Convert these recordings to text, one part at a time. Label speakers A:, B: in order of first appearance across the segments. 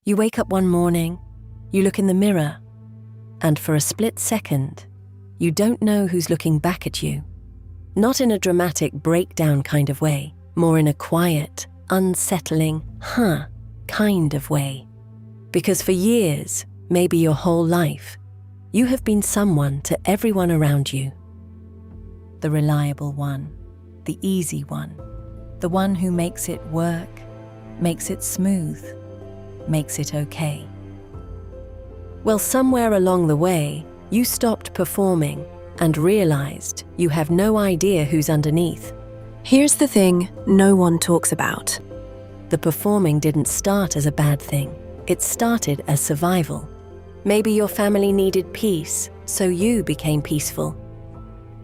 A: You wake up one morning, you look in the mirror, and for a split second, you don't know who's looking back at you. Not in a dramatic breakdown kind of way, more in a quiet, unsettling, kind of way. Because for years, maybe your whole life, you have been someone to everyone around you. The reliable one, the easy one, the one who makes it work, makes it smooth, makes it okay. Well, somewhere along the way, you stopped performing and realized you have no idea who's underneath.
B: Here's the thing no one talks about.
A: The performing didn't start as a bad thing. It started as survival. Maybe your family needed peace, so you became peaceful.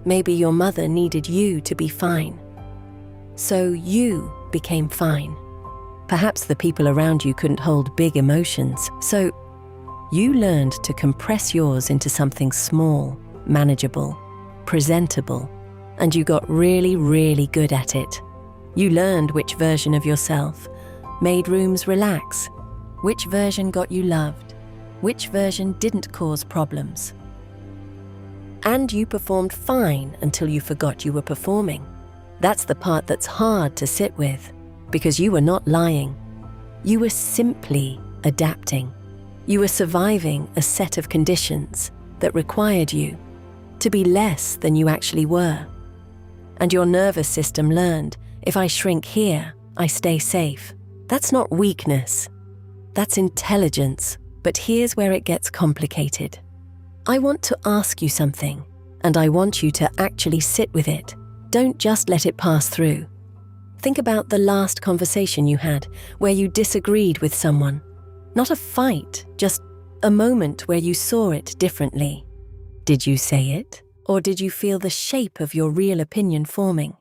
A: Maybe your mother needed you to be fine, so you became fine. Perhaps the people around you couldn't hold big emotions, so you learned to compress yours into something small, manageable, presentable, and you got really, really good at it. You learned which version of yourself made rooms relax, which version got you loved, which version didn't cause problems. And you performed fine until you forgot you were performing. That's the part that's hard to sit with, because you were not lying. You were simply adapting. You were surviving a set of conditions that required you to be less than you actually were. And your nervous system learned, if I shrink here, I stay safe. That's not weakness. That's intelligence. But here's where it gets complicated. I want to ask you something, and I want you to actually sit with it. Don't just let it pass through. Think about the last conversation you had where you disagreed with someone. Not a fight, just a moment where you saw it differently. Did you say it, or did you feel the shape of your real opinion forming,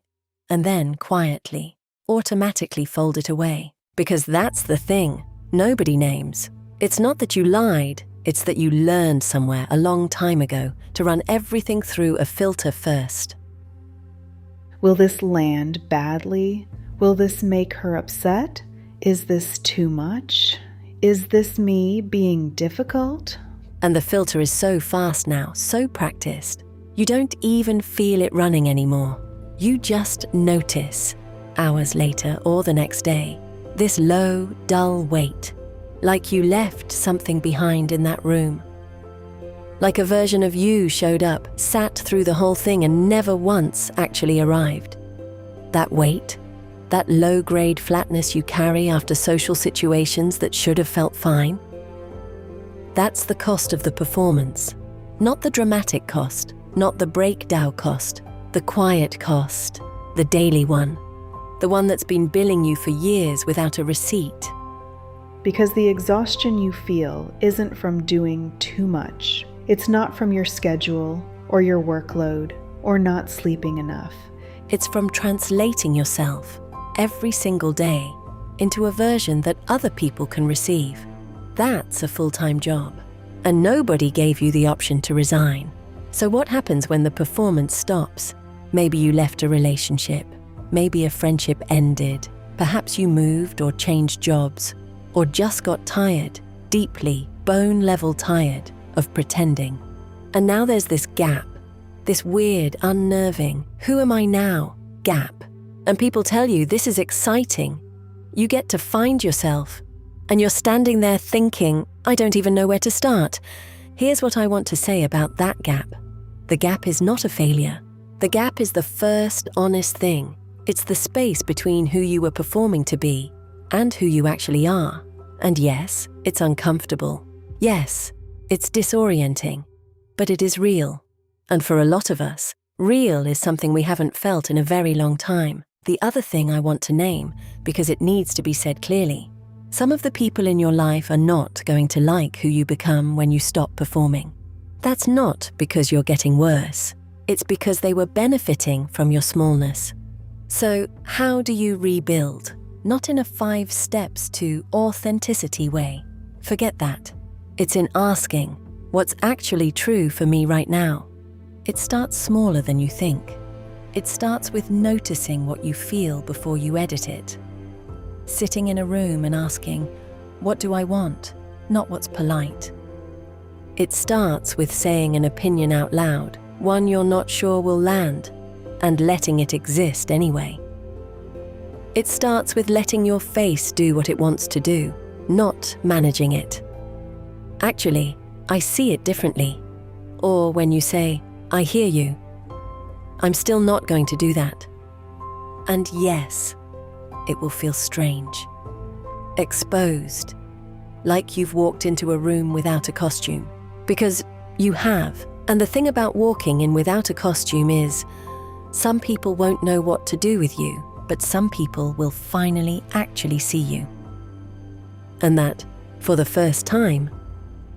A: and then quietly, automatically fold it away? Because that's the thing nobody names. It's not that you lied, it's that you learned somewhere a long time ago to run everything through a filter first.
C: Will this land badly? Will this make her upset? Is this too much? Is this me being difficult?
A: And the filter is so fast now, so practiced, you don't even feel it running anymore. You just notice, hours later or the next day, this low, dull weight, like you left something behind in that room. Like a version of you showed up, sat through the whole thing and never once actually arrived. That weight, that low-grade flatness you carry after social situations that should have felt fine. That's the cost of the performance, not the dramatic cost, not the breakdown cost, the quiet cost, the daily one, the one that's been billing you for years without a receipt.
C: Because the exhaustion you feel isn't from doing too much. It's not from your schedule or your workload or not sleeping enough.
A: It's from translating yourself every single day into a version that other people can receive. That's a full-time job. And nobody gave you the option to resign. So what happens when the performance stops? Maybe you left a relationship. Maybe a friendship ended. Perhaps you moved or changed jobs. Or just got tired, deeply, bone-level tired of pretending. And now there's this gap, this weird, unnerving, who am I now gap. And people tell you this is exciting. You get to find yourself. And you're standing there thinking, I don't even know where to start. Here's what I want to say about that gap. The gap is not a failure. The gap is the first honest thing. It's the space between who you were performing to be and who you actually are. And yes, it's uncomfortable. Yes, it's disorienting. But it is real. And for a lot of us, real is something we haven't felt in a very long time. The other thing I want to name, because it needs to be said clearly, some of the people in your life are not going to like who you become when you stop performing. That's not because you're getting worse. It's because they were benefiting from your smallness. So how do you rebuild? Not in a 5 steps to authenticity way. Forget that. It's in asking, what's actually true for me right now? It starts smaller than you think. It starts with noticing what you feel before you edit it. Sitting in a room and asking, what do I want, not what's polite. It starts with saying an opinion out loud, one you're not sure will land, and letting it exist anyway. It starts with letting your face do what it wants to do, not managing it. Actually, I see it differently. Or when you say, I hear you. I'm still not going to do that. And yes, it will feel strange. Exposed. Like you've walked into a room without a costume. Because you have. And the thing about walking in without a costume is, some people won't know what to do with you, but some people will finally actually see you. And that, for the first time,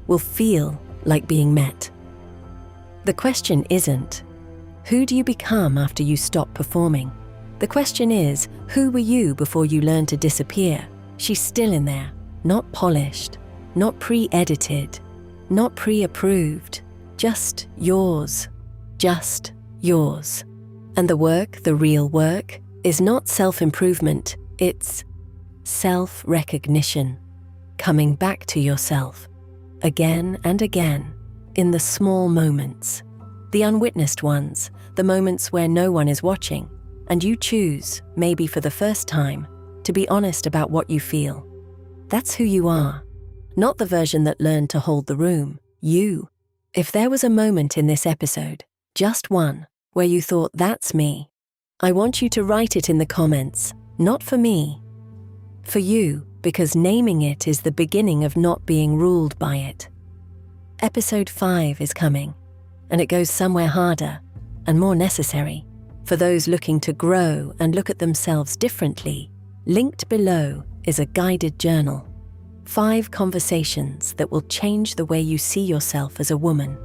A: will feel like being met. The question isn't, who do you become after you stop performing? The question is, who were you before you learned to disappear? She's still in there, not polished, not pre-edited, not pre-approved, just yours, just yours. And the work, the real work, is not self-improvement, it's self-recognition, coming back to yourself, again and again, in the small moments, the unwitnessed ones, the moments where no one is watching, and you choose, maybe for the first time, to be honest about what you feel. That's who you are, not the version that learned to hold the room, you. If there was a moment in this episode, just one, where you thought, that's me, I want you to write it in the comments, not for me, for you, because naming it is the beginning of not being ruled by it. Episode 5 is coming, and it goes somewhere harder and more necessary for those looking to grow and look at themselves differently. Linked below is a guided journal, 5 conversations that will change the way you see yourself as a woman.